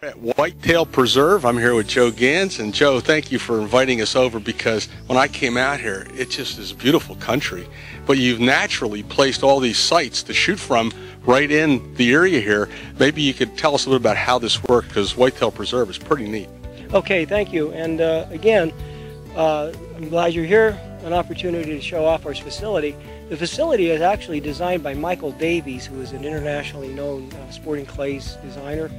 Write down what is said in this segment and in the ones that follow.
At Whitetail Preserve, I'm here with Joe Gans, and Joe, thank you for inviting us over, because when I came out here, it just is a beautiful country, but you've naturally placed all these sites to shoot from right in the area here. Maybe you could tell us a little bit about how this works, because Whitetail Preserve is pretty neat. Okay, thank you. And again, I'm glad you're here, an opportunity to show off our facility. The facility is actually designed by Michael Davies, who is an internationally known sporting clays designer.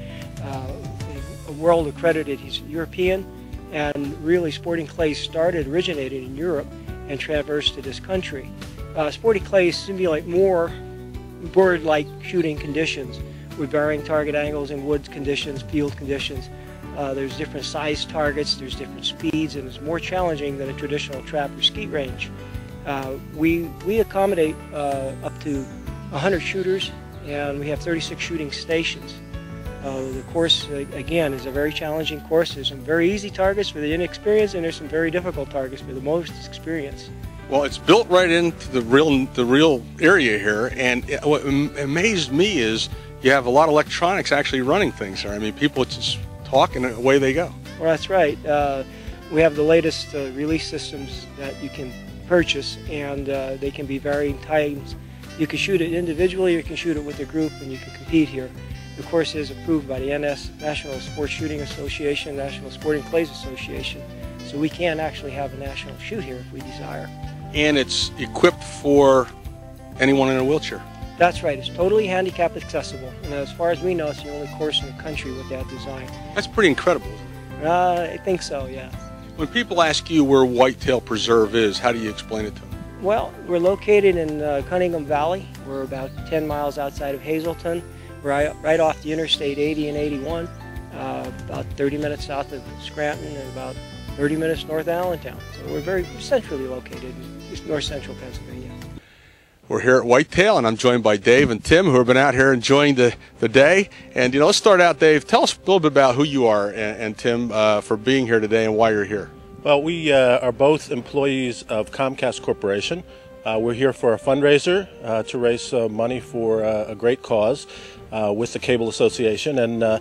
A world accredited, he's European, and really sporting clays originated in Europe and traversed to this country. Sporting clays simulate more bird-like shooting conditions with varying target angles in woods conditions, field conditions. There's different size targets, there's different speeds, and it's more challenging than a traditional trap or skeet range. We accommodate up to 100 shooters, and we have 36 shooting stations. The course, again, is a very challenging course. There's some very easy targets for the inexperienced, and there's some very difficult targets for the most experienced. Well, it's built right into the real area here, and what amazed me is you have a lot of electronics actually running things here. I mean, people just talk and away they go. Well, that's right. We have the latest release systems that you can purchase, and they can be varying times. You can shoot it individually, or you can shoot it with a group, and you can compete here. The course is approved by the National Sports Shooting Association, National Sporting Clays Association, so we can actually have a national shoot here if we desire. And it's equipped for anyone in a wheelchair. That's right. It's totally handicap accessible, and as far as we know, it's the only course in the country with that design. That's pretty incredible. I think so, yeah. When people ask you where Whitetail Preserve is, how do you explain it to them? Well, we're located in Cunningham Valley. We're about 10 miles outside of Hazleton. We're right off the Interstate 80 and 81, about 30 minutes south of Scranton and about 30 minutes north of Allentown. So we're very centrally located in north central Pennsylvania. We're here at Whitetail, and I'm joined by Dave and Tim, who have been out here enjoying the day. And let's start out, Dave. Tell us a little bit about who you are, and Tim, for being here today and why you're here. Well, we are both employees of Comcast Corporation. We're here for a fundraiser to raise money for a great cause with the Cable Association, and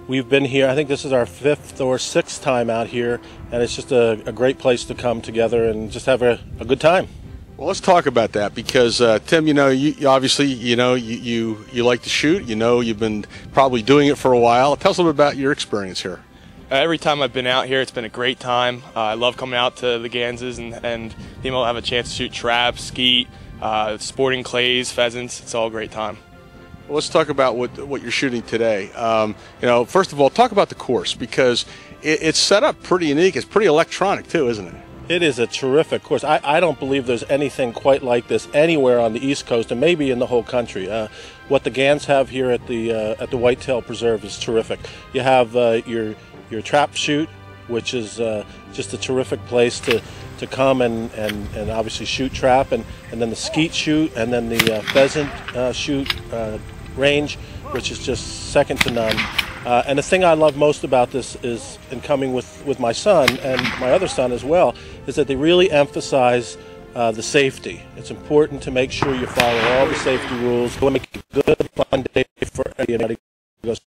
we've been here, I think this is our 5th or 6th time out here, and it's just a great place to come together and just have a good time. Well, let's talk about that, because Tim, you obviously, you like to shoot. You've been probably doing it for a while. Tell us a little bit about your experience here. Every time I've been out here, it's been a great time. I love coming out to the Ganses and being able to have a chance to shoot traps, skeet, sporting clays, pheasants. It's all a great time. Well, let's talk about what you're shooting today. First of all, talk about the course, because it's set up pretty unique. It's pretty electronic too, isn't it? It is a terrific course. I don't believe there's anything quite like this anywhere on the East Coast, and maybe in the whole country. What the Gans have here at the Whitetail Preserve is terrific. You have your trap shoot, which is just a terrific place to come and obviously shoot trap, and then the skeet shoot, and then the pheasant shoot range, which is just second to none. And the thing I love most about this is, in coming with my son and my other son as well, is that they really emphasize the safety. It's important to make sure you follow all the safety rules. We'll make a good, fun day for everybody who goes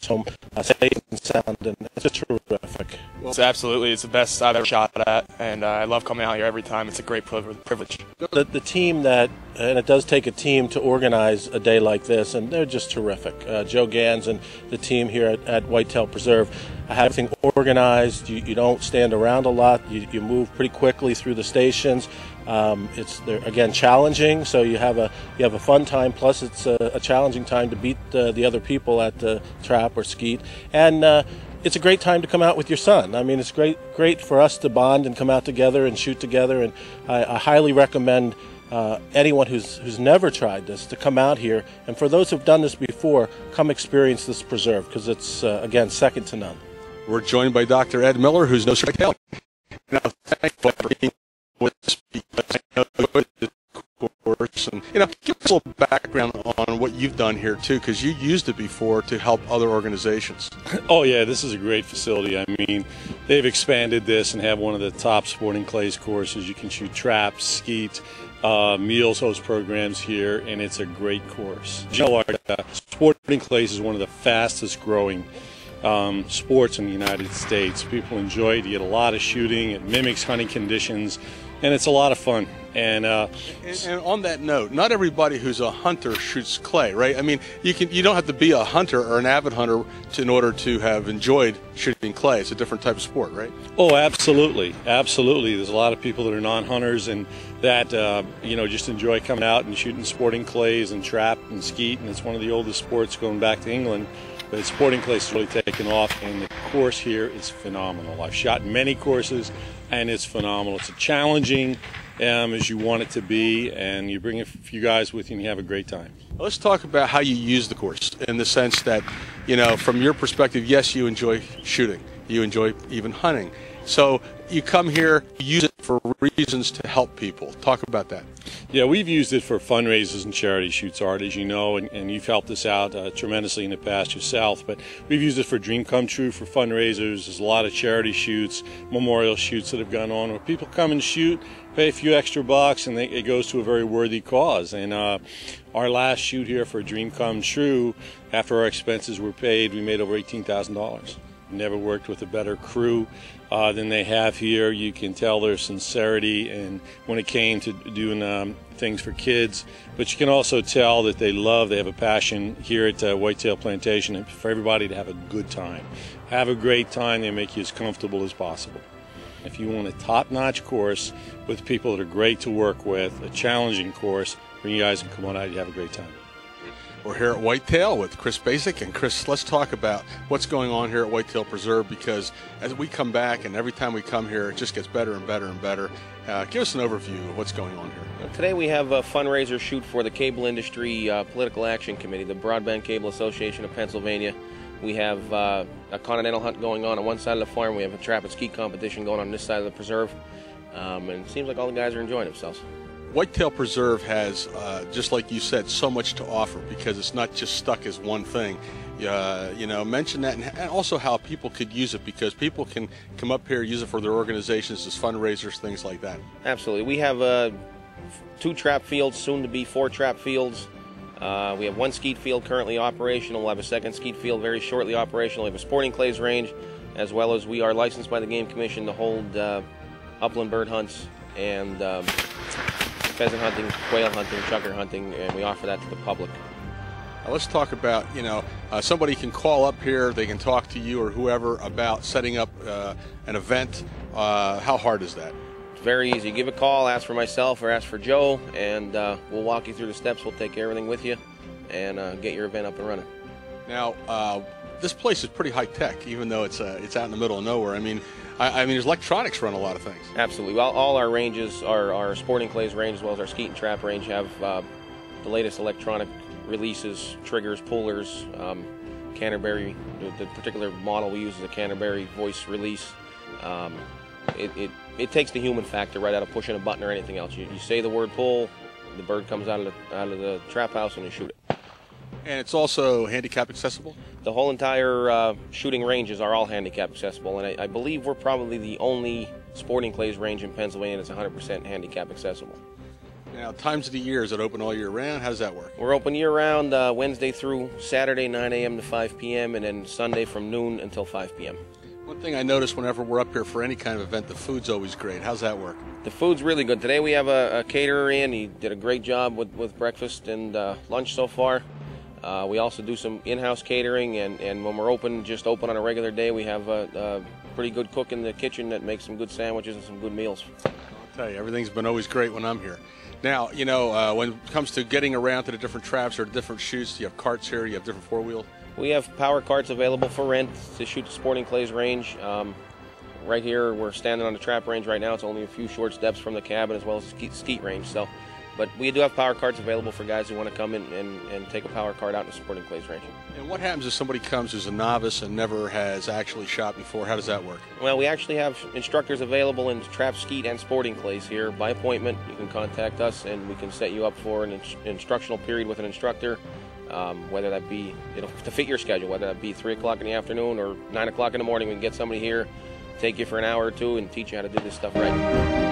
home safe and sound, and it's just terrific. It's the best I've ever shot at, and I love coming out here every time. It's a great privilege. The team and it does take a team to organize a day like this, and they're just terrific. Joe Gans and the team here at Whitetail Preserve have everything organized. You don't stand around a lot. You move pretty quickly through the stations. They're again challenging, so you have a fun time. Plus, it's a challenging time to beat the other people at the trap or skeet, and it's a great time to come out with your son. I mean, it's great for us to bond and come out together and shoot together. And I highly recommend anyone who's never tried this to come out here. And for those who've done this before, come experience this preserve, because it's again second to none. We're joined by Dr. Ed Miller, who's no Whitetail. Now, thank you for being with us, because I know the course, and give us a little background on what you've done here too, because you used it before to help other organizations. Oh yeah, this is a great facility. I mean, they've expanded this and have one of the top sporting clays courses. You can shoot traps, skeet, meals host programs here, and it's a great course. Our sporting clays is one of the fastest growing sports in the United States. People enjoy it. You get a lot of shooting. It mimics hunting conditions, and it's a lot of fun. And on that note, not everybody who's a hunter shoots clay, right? I mean, you don't have to be a hunter or an avid hunter in order to have enjoyed shooting clay. It's a different type of sport, right? Oh, absolutely, absolutely. There's a lot of people that are non-hunters and that just enjoy coming out and shooting sporting clays and trap and skeet. And it's one of the oldest sports going back to England. But sporting clays has really taken off, and the course here is phenomenal. I've shot many courses, and it's phenomenal. It's challenging as you want it to be, and you bring a few guys with you and you have a great time. Let's talk about how you use the course in the sense that, from your perspective, yes, you enjoy shooting. You enjoy even hunting. So you come here, you use it for reasons to help people. Talk about that. Yeah, we've used it for fundraisers and charity shoots, Art, as you know, and you've helped us out tremendously in the past yourself. But we've used it for Dream Come True, for fundraisers. There's a lot of charity shoots, memorial shoots that have gone on where people come and shoot, pay a few extra bucks, and it goes to a very worthy cause. And our last shoot here for Dream Come True, after our expenses were paid, we made over $18,000. Never worked with a better crew than they have here. You can tell their sincerity and when it came to doing things for kids, but you can also tell that they have a passion here at Whitetail Plantation and for everybody to have a good time. Have a great time. They make you as comfortable as possible. If you want a top-notch course with people that are great to work with, a challenging course, bring you guys and come on out, you have a great time. We're here at Whitetail with Chris Basic, and Chris, let's talk about what's going on here at Whitetail Preserve, because as we come back and every time we come here, it just gets better and better and better. Give us an overview of what's going on here. Today we have a fundraiser shoot for the Cable Industry Political Action Committee, the Broadband Cable Association of Pennsylvania. We have a continental hunt going on one side of the farm. We have a trap and skeet competition going on this side of the preserve, and it seems like all the guys are enjoying themselves. Whitetail Preserve has, just like you said, so much to offer because it's not just stuck as one thing. Mention that, and also how people could use it, because people can come up here, use it for their organizations as fundraisers, things like that. Absolutely. We have 2 trap fields, soon to be 4 trap fields. We have 1 skeet field currently operational. We'll have a 2nd skeet field very shortly operational. We have a sporting clays range, as well as we are licensed by the Game Commission to hold upland bird hunts and pheasant hunting, quail hunting, chukar hunting, and we offer that to the public. Now let's talk about, somebody can call up here, they can talk to you or whoever about setting up an event. How hard is that? It's very easy. Give a call, ask for myself or ask for Joe, and we'll walk you through the steps. We'll take everything with you and get your event up and running. Now, this place is pretty high tech, even though it's out in the middle of nowhere. I mean, there's electronics run a lot of things. Absolutely. Well, all our ranges, our sporting clays range as well as our skeet and trap range, have the latest electronic releases, triggers, pullers, Canterbury. The particular model we use is a Canterbury voice release. It takes the human factor right out of pushing a button or anything else. You say the word pull, the bird comes out of the trap house and you shoot it. And it's also handicap accessible? The whole entire shooting ranges are all handicap accessible, and I believe we're probably the only sporting clays range in Pennsylvania that's 100% handicap accessible. Now, times of the year, is it open all year round? How does that work? We're open year-round, Wednesday through Saturday, 9 a.m. to 5 p.m., and then Sunday from noon until 5 p.m. One thing I notice whenever we're up here for any kind of event, the food's always great. How's that work? The food's really good. Today we have a caterer in. He did a great job with breakfast and lunch so far. We also do some in-house catering, and when we're just open on a regular day, we have a pretty good cook in the kitchen that makes some good sandwiches and some good meals. I'll tell you, everything's been always great when I'm here. Now, when it comes to getting around to the different traps or different shoots, you have carts here, you have different four-wheel. We have power carts available for rent to shoot the sporting clays range. Right here, we're standing on the trap range right now. It's only a few short steps from the cabin as well as the skeet range. But we do have power carts available for guys who want to come in and take a power cart out in the sporting clays range. And what happens if somebody comes who's a novice and never has actually shot before? How does that work? Well, we actually have instructors available in trap, skeet, and sporting clays here by appointment. You can contact us and we can set you up for an instructional period with an instructor, whether that be to fit your schedule, whether that be 3 o'clock in the afternoon or 9 o'clock in the morning. We can get somebody here, take you for an hour or two, and teach you how to do this stuff right.